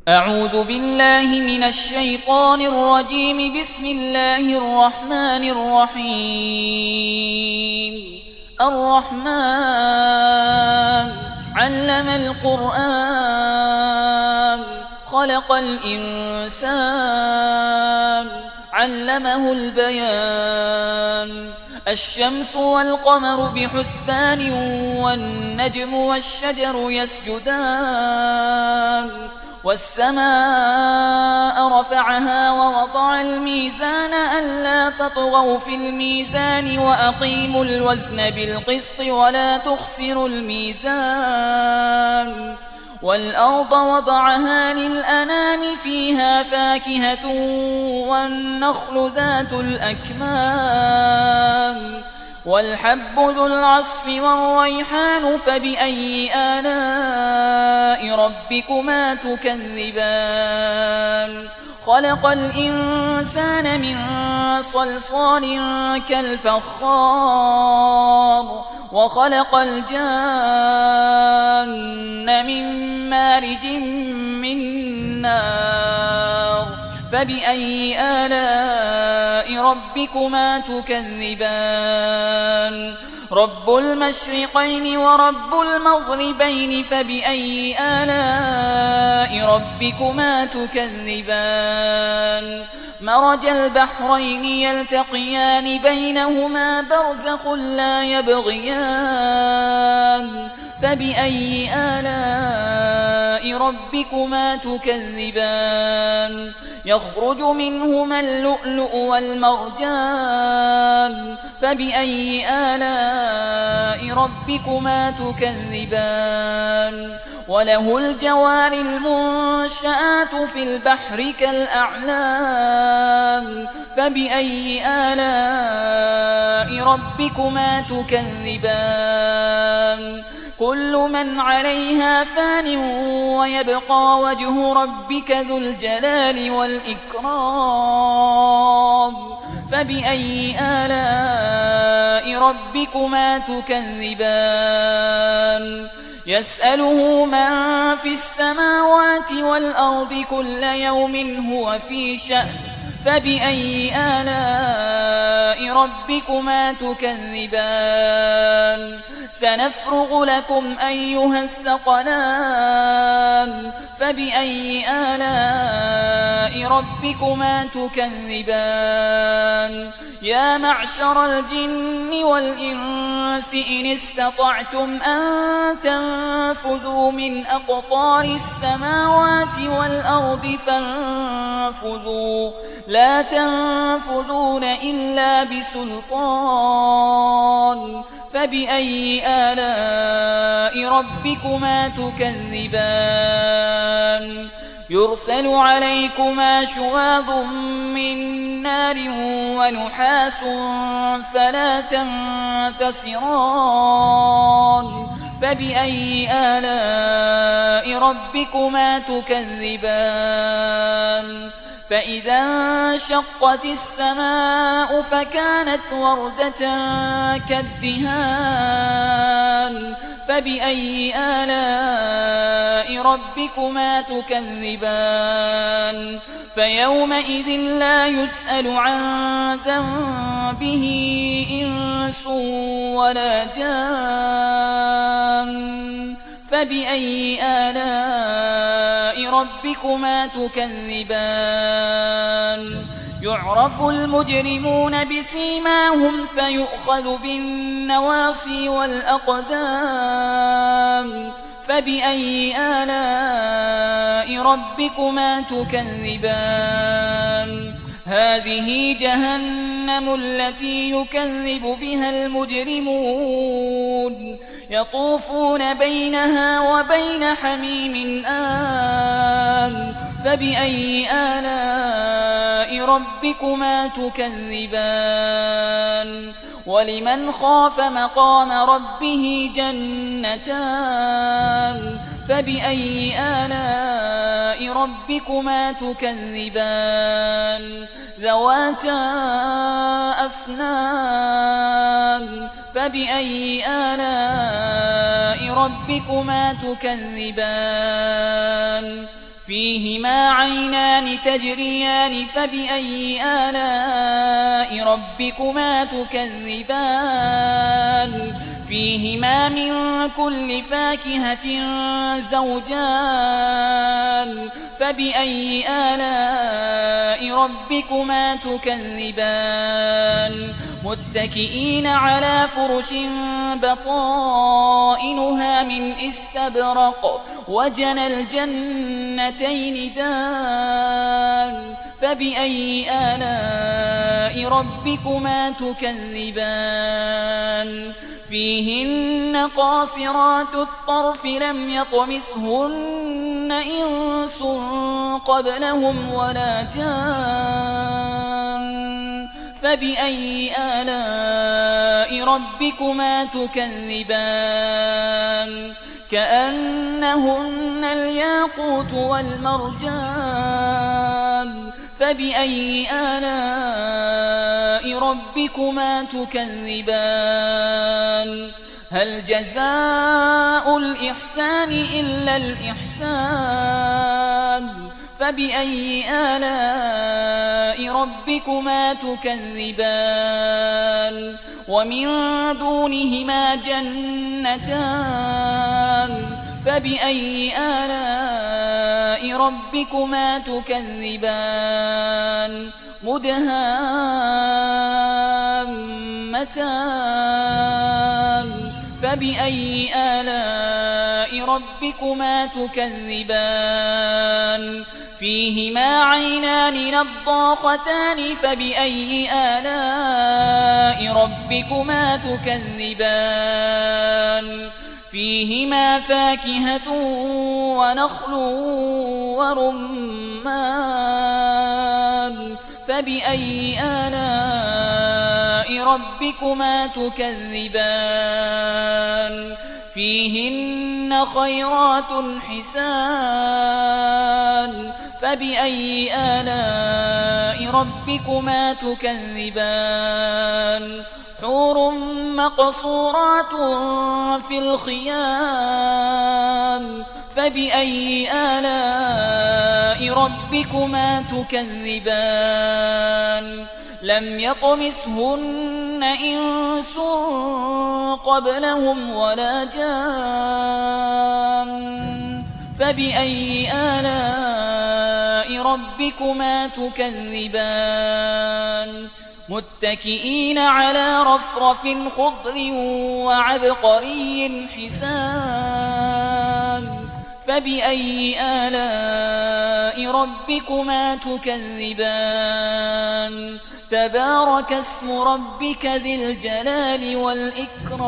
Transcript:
أعوذ بالله من الشيطان الرجيم. بسم الله الرحمن الرحيم. الرحمن علم القرآن، خلق الإنسان، علمه البيان. الشمس والقمر بحسبان، والنجم والشجر يسجدان. والسماء رفعها ووضع الميزان ألا تطغوا في الميزان وأقيموا الوزن بالقسط ولا تخسروا الميزان. والأرض وضعها للأنام فيها فاكهة والنخل ذات الأكمام والحب ذو العصف والريحان. فبأي آلاء ربكما تكذبان؟ خلق الإنسان من صلصال كالفخار، وخلق الجان من مارج من نار. فبأي آلاء ربكما تكذبان؟ رب المشرقين ورب المغربين. فبأي آلاء ربكما تكذبان؟ مرج البحرين يلتقيان بينهما برزخ لا يبغيان. فبأي آلاء ربكما تكذبان؟ يخرج منهما اللؤلؤ والمرجان. فبأي آلاء ربكما تكذبان؟ وله الجوار المنشآت في البحر كالأعلام. فبأي آلاء ربكما تكذبان؟ كل من عليها فان ويبقى وجه ربك ذو الجلال والإكرام. فبأي آلاء ربكما تكذبان؟ يسأله من في السماوات والأرض كل يوم هو في شأن. فبأي آلاء ربكما تكذبان؟ سنفرغ لكم أيها الثقلان. فبأي آلاء ربكما تكذبان؟ يا معشر الجن والإنس إن استطعتم أن تنفذوا من أقطار السماوات والأرض فانفذوا، لا تنفذون إلا بسلطان. فبأي آلاء ربكما تكذبان؟ يرسل عليكما شواظ من نار ونحاس فلا تنتصران. فبأي آلاء ربكما تكذبان؟ فإذا انشقت السماء فكانت وردة كالدهان. فبأي آلاء ربكما تكذبان؟ فيومئذ لا يسأل عن ذنبه إنس ولا جان. فبأي آلاء ربكما تكذبان؟ يعرف المجرمون بسيماهم فيؤخذ بالنواصي والأقدام. فبأي آلاء ربكما تكذبان؟ هذه جهنم التي يكذب بها المجرمون، يطوفون بينها وبين حميم آن. فبأي آلاء ربكما تكذبان؟ ولمن خاف مقام ربه جنتان. فبأي آلاء ربكما تكذبان؟ ذواتا أفنان. فبأي آلاء ربكما تكذبان؟ فيهما عينان تجريان فبأي آلاء ربكما تكذبان فيهما من كل فاكهة زوجان فبأي آلاء ربكما تكذبان متكئين على فرش بطائنها من استبرق وجنى الجنتين دان فبأي آلاء ربكما تكذبان فيهن قاصرات الطرف لم يطمثهن إنس قبلهم ولا جان فبأي آلاء ربكما تكذبان كأنهن الياقوت والمرجان فبأي آلاء ربكما تكذبان هل جزاء الإحسان إلا الإحسان فبأي آلاء ربكما تكذبان ومن دونهما جنتان فبأي آلاء ربكما تكذبان مدهامتان فبأي آلاء ربكما تكذبان فيهما عينان نضاختان فبأي آلاء ربكما تكذبان فيهما فاكهة ونخل ورمان فبأي آلاء ربكما تكذبان فيهن خيرات حسان فبأي آلاء ربكما تكذبان حور مقصورات في الخيام فبأي آلاء ربكما تكذبان لم يطمثهن إنس قبلهم ولا جان فبأي آلاء ربكما تكذبان متكئين على رفرف خضر وعبقري حسان فبأي آلاء ربكما تكذبان تبارك اسم ربك ذي الجلال والإكرام